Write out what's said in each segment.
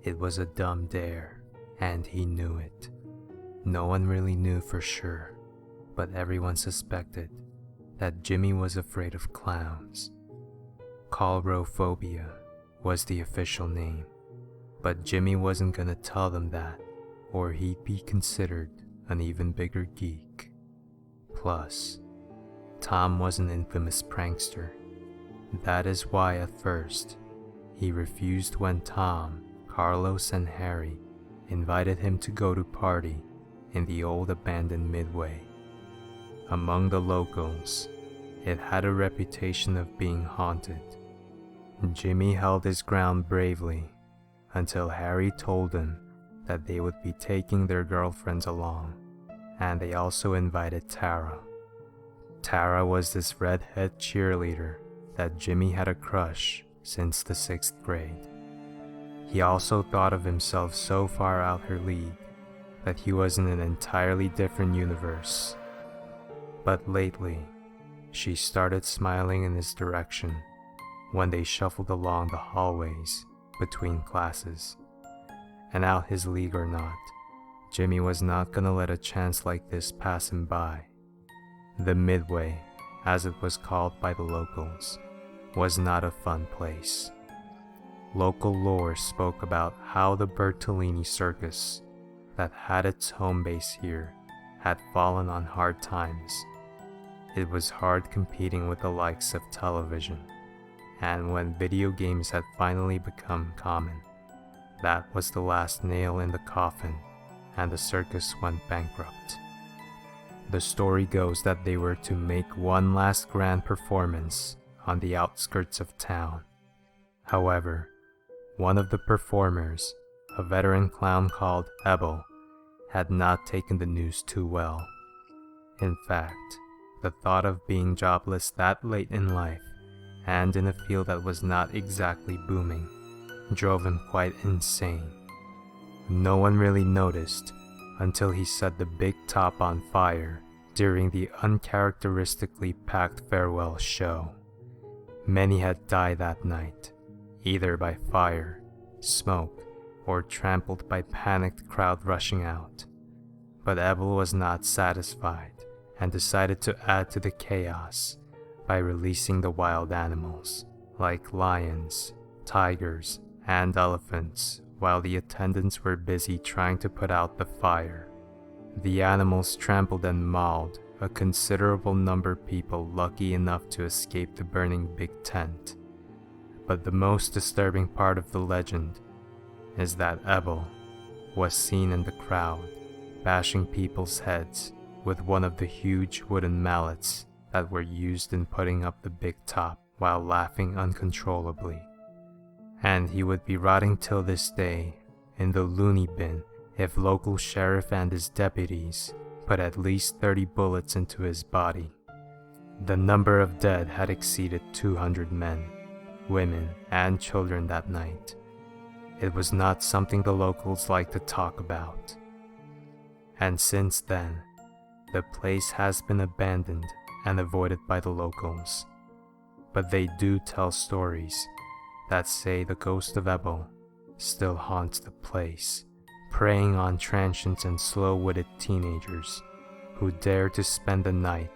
It was a dumb dare, and he knew it. No one really knew for sure, but everyone suspected that Jimmy was afraid of clowns. Coulrophobia was the official name, but Jimmy wasn't gonna tell them that, or he'd be considered an even bigger geek. Plus, Tom was an infamous prankster. That is why at first, he refused when Tom, Carlos, and Harry invited him to go to party in the old abandoned Midway. Among the locals, it had a reputation of being haunted. Jimmy held his ground bravely until Harry told him that they would be taking their girlfriends along, and they also invited Tara. Tara was this redhead cheerleader that Jimmy had a crush since the 6th grade. He also thought of himself so far out her league that he was in an entirely different universe. But lately, she started smiling in his direction when they shuffled along the hallways between classes. And out his league or not, Jimmy was not gonna let a chance like this pass him by. The Midway, as it was called by the locals, was not a fun place. Local lore spoke about how the Bertolini circus, that had its home base here, had fallen on hard times. It was hard competing with the likes of television, and when video games had finally become common, that was the last nail in the coffin, and the circus went bankrupt. The story goes that they were to make one last grand performance on the outskirts of town. However, one of the performers, a veteran clown called Ebel, had not taken the news too well. In fact, the thought of being jobless that late in life, and in a field that was not exactly booming, drove him quite insane. No one really noticed until he set the big top on fire during the uncharacteristically packed farewell show. Many had died that night, either by fire, smoke, or trampled by panicked crowd rushing out. But Ebel was not satisfied and decided to add to the chaos by releasing the wild animals, like lions, tigers, and elephants, while the attendants were busy trying to put out the fire. The animals trampled and mauled a considerable number of people lucky enough to escape the burning big tent. But the most disturbing part of the legend is that Ebel was seen in the crowd bashing people's heads with one of the huge wooden mallets that were used in putting up the big top while laughing uncontrollably. And he would be rotting till this day in the loony bin if local sheriff and his deputies put at least 30 bullets into his body. The number of dead had exceeded 200 men, women, and children that night. It was not something the locals liked to talk about. And since then, the place has been abandoned and avoided by the locals. But they do tell stories that say the ghost of Ebel still haunts the place, preying on transients and slow-witted teenagers who dare to spend the night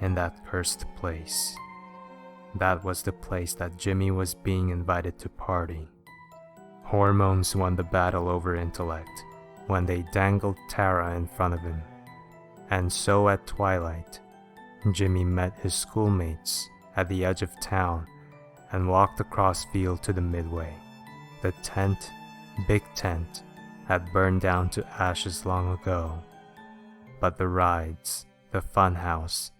in that cursed place. That was the place that Jimmy was being invited to party. Hormones won the battle over intellect when they dangled Tara in front of him. And so at twilight, Jimmy met his schoolmates at the edge of town and walked across field to the Midway. The tent, big tent, had burned down to ashes long ago, but the rides, the funhouse,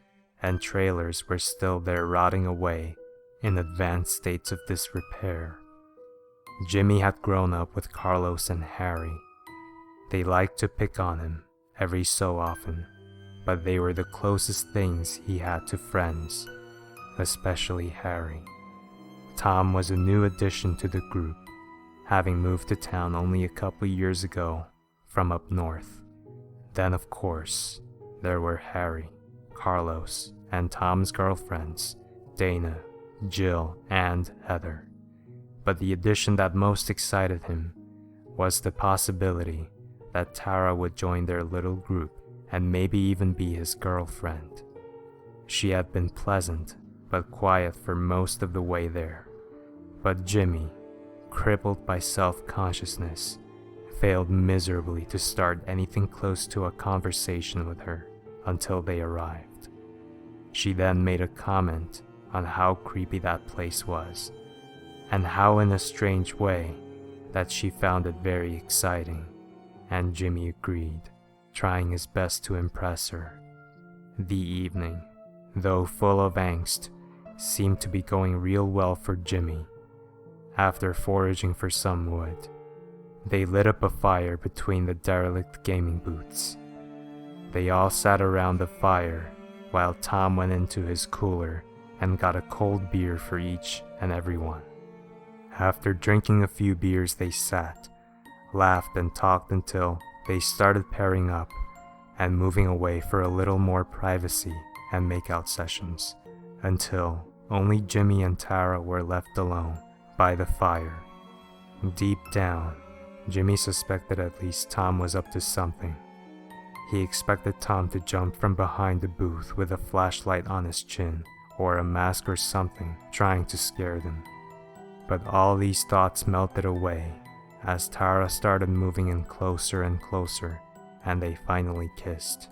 and trailers were still there rotting away in advanced states of disrepair. Jimmy had grown up with Carlos and Harry. They liked to pick on him every so often, but they were the closest things he had to friends, especially Harry. Tom was a new addition to the group, having moved to town only a couple years ago from up north. Then, of course, there were Harry, Carlos, and Tom's girlfriends, Dana, Jill, and Heather. But the addition that most excited him was the possibility that Tara would join their little group and maybe even be his girlfriend. She had been pleasant but quiet for most of the way there, but Jimmy, crippled by self-consciousness, failed miserably to start anything close to a conversation with her until they arrived. She then made a comment on how creepy that place was, and how in a strange way that she found it very exciting, and Jimmy agreed, trying his best to impress her. The evening, though full of angst, seemed to be going real well for Jimmy. After foraging for some wood, they lit up a fire between the derelict gaming booths. They all sat around the fire while Tom went into his cooler and got a cold beer for each and everyone. After drinking a few beers, they sat, laughed and talked until they started pairing up and moving away for a little more privacy and makeout sessions, until only Jimmy and Tara were left alone by the fire. Deep down, Jimmy suspected at least Tom was up to something. He expected Tom to jump from behind the booth with a flashlight on his chin or a mask or something, trying to scare them. But all these thoughts melted away as Tara started moving in closer and closer, and they finally kissed.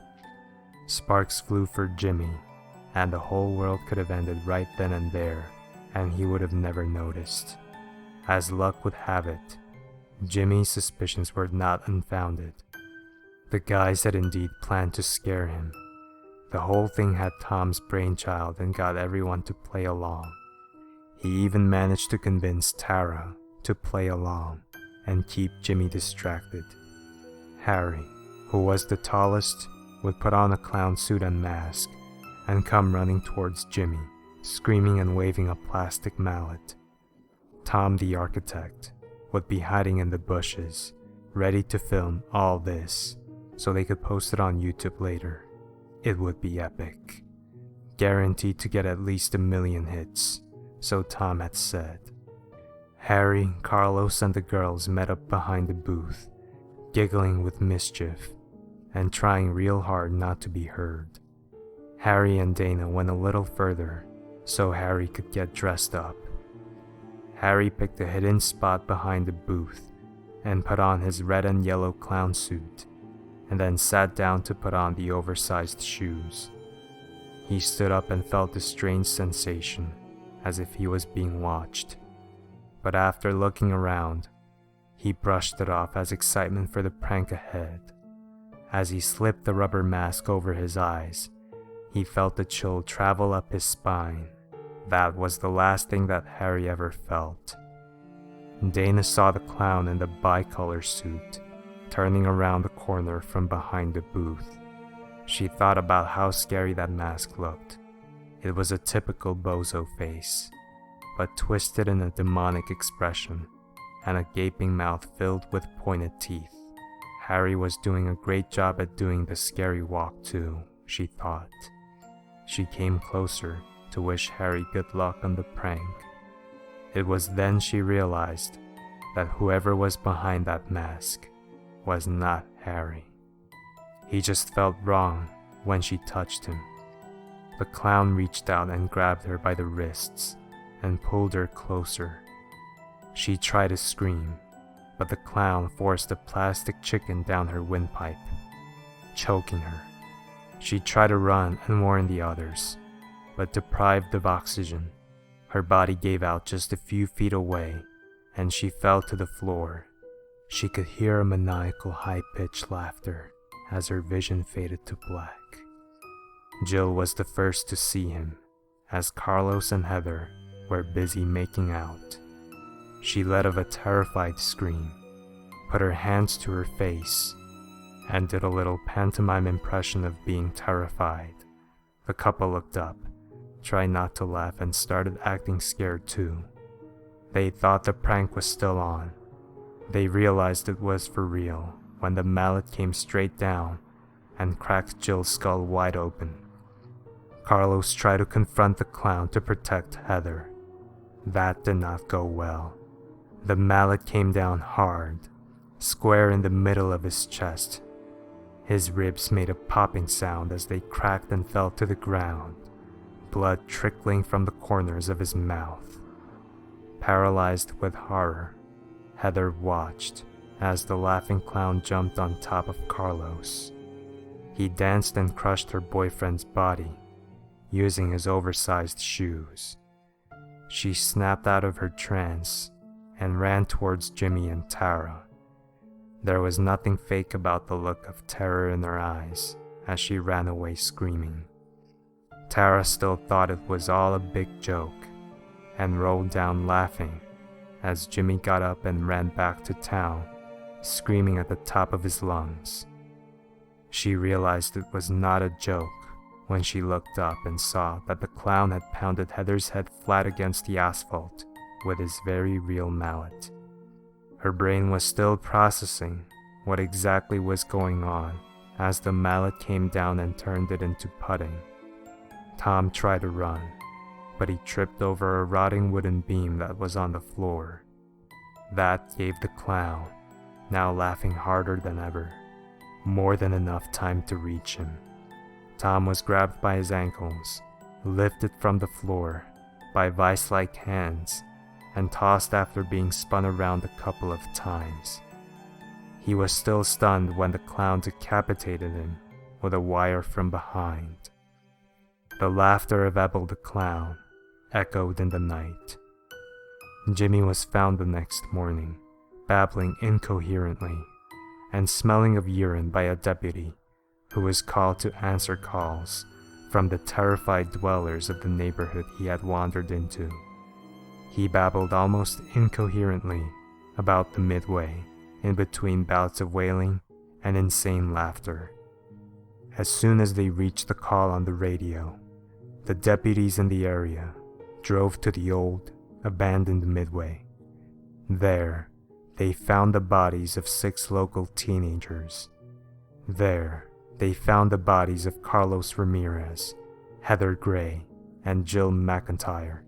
Sparks flew for Jimmy, and the whole world could have ended right then and there, and he would have never noticed. As luck would have it, Jimmy's suspicions were not unfounded. The guys had indeed planned to scare him. The whole thing had Tom's brainchild and got everyone to play along. He even managed to convince Tara to play along and keep Jimmy distracted. Harry, who was the tallest, would put on a clown suit and mask and come running towards Jimmy, screaming and waving a plastic mallet. Tom, the architect, would be hiding in the bushes, ready to film all this so they could post it on YouTube later. It would be epic. Guaranteed to get at least 1 million hits, so Tom had said. Harry, Carlos, and the girls met up behind the booth, giggling with mischief and trying real hard not to be heard. Harry and Dana went a little further so Harry could get dressed up. Harry picked a hidden spot behind the booth and put on his red and yellow clown suit, and then sat down to put on the oversized shoes. He stood up and felt a strange sensation, as if he was being watched. But after looking around, he brushed it off as excitement for the prank ahead. As he slipped the rubber mask over his eyes, he felt a chill travel up his spine. That was the last thing that Harry ever felt. Dana saw the clown in the bicolor suit, turning around the corner from behind the booth. She thought about how scary that mask looked. It was a typical bozo face, but twisted in a demonic expression, and a gaping mouth filled with pointed teeth. Harry was doing a great job at doing the scary walk too, she thought. She came closer to wish Harry good luck on the prank. It was then she realized that whoever was behind that mask was not Harry. He just felt wrong when she touched him. The clown reached out and grabbed her by the wrists and pulled her closer. She tried to scream, but the clown forced a plastic chicken down her windpipe, choking her. She tried to run and warn the others, but deprived of oxygen, her body gave out just a few feet away, and she fell to the floor. She could hear a maniacal high-pitched laughter as her vision faded to black. Jill was the first to see him, as Carlos and Heather were busy making out. She let out a terrified scream, put her hands to her face, and did a little pantomime impression of being terrified. The couple looked up, tried not to laugh, and started acting scared too. They thought the prank was still on. They realized it was for real when the mallet came straight down and cracked Jill's skull wide open. Carlos tried to confront the clown to protect Heather. That did not go well. The mallet came down hard, square in the middle of his chest. His ribs made a popping sound as they cracked and fell to the ground, blood trickling from the corners of his mouth. Paralyzed with horror, Heather watched as the laughing clown jumped on top of Carlos. He danced and crushed her boyfriend's body, using his oversized shoes. She snapped out of her trance and ran towards Jimmy and Tara. There was nothing fake about the look of terror in her eyes as she ran away screaming. Tara still thought it was all a big joke and rolled down laughing as Jimmy got up and ran back to town, screaming at the top of his lungs. She realized it was not a joke when she looked up and saw that the clown had pounded Heather's head flat against the asphalt with his very real mallet. Her brain was still processing what exactly was going on as the mallet came down and turned it into pudding. Tom tried to run, but he tripped over a rotting wooden beam that was on the floor. That gave the clown, now laughing harder than ever, more than enough time to reach him. Tom was grabbed by his ankles, lifted from the floor by vice-like hands, and tossed after being spun around a couple of times. He was still stunned when the clown decapitated him with a wire from behind. The laughter of Ebel the clown echoed in the night. Jimmy was found the next morning, babbling incoherently and smelling of urine by a deputy who was called to answer calls from the terrified dwellers of the neighborhood he had wandered into. He babbled almost incoherently about the Midway, in between bouts of wailing and insane laughter. As soon as they reached the call on the radio, the deputies in the area drove to the old, abandoned Midway. There, they found the bodies of 6 local teenagers. There, they found the bodies of Carlos Ramirez, Heather Gray, and Jill McIntyre,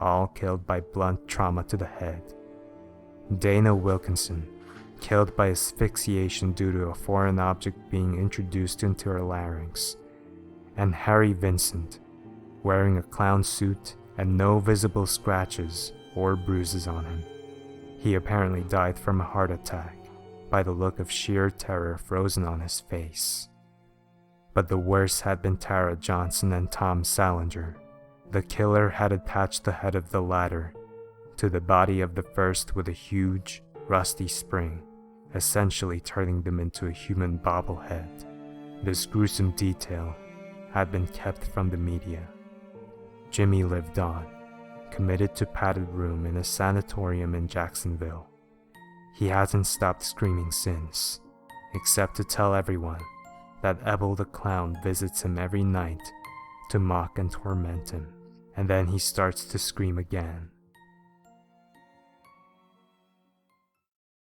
all killed by blunt trauma to the head. Dana Wilkinson, killed by asphyxiation due to a foreign object being introduced into her larynx, and Harry Vincent, wearing a clown suit and no visible scratches or bruises on him. He apparently died from a heart attack, by the look of sheer terror frozen on his face. But the worst had been Tara Johnson and Tom Salinger. The killer had attached the head of the latter to the body of the first with a huge, rusty spring, essentially turning them into a human bobblehead. This gruesome detail had been kept from the media. Jimmy lived on, committed to padded room in a sanatorium in Jacksonville. He hasn't stopped screaming since, except to tell everyone that Ebel the clown visits him every night to mock and torment him, and then he starts to scream again.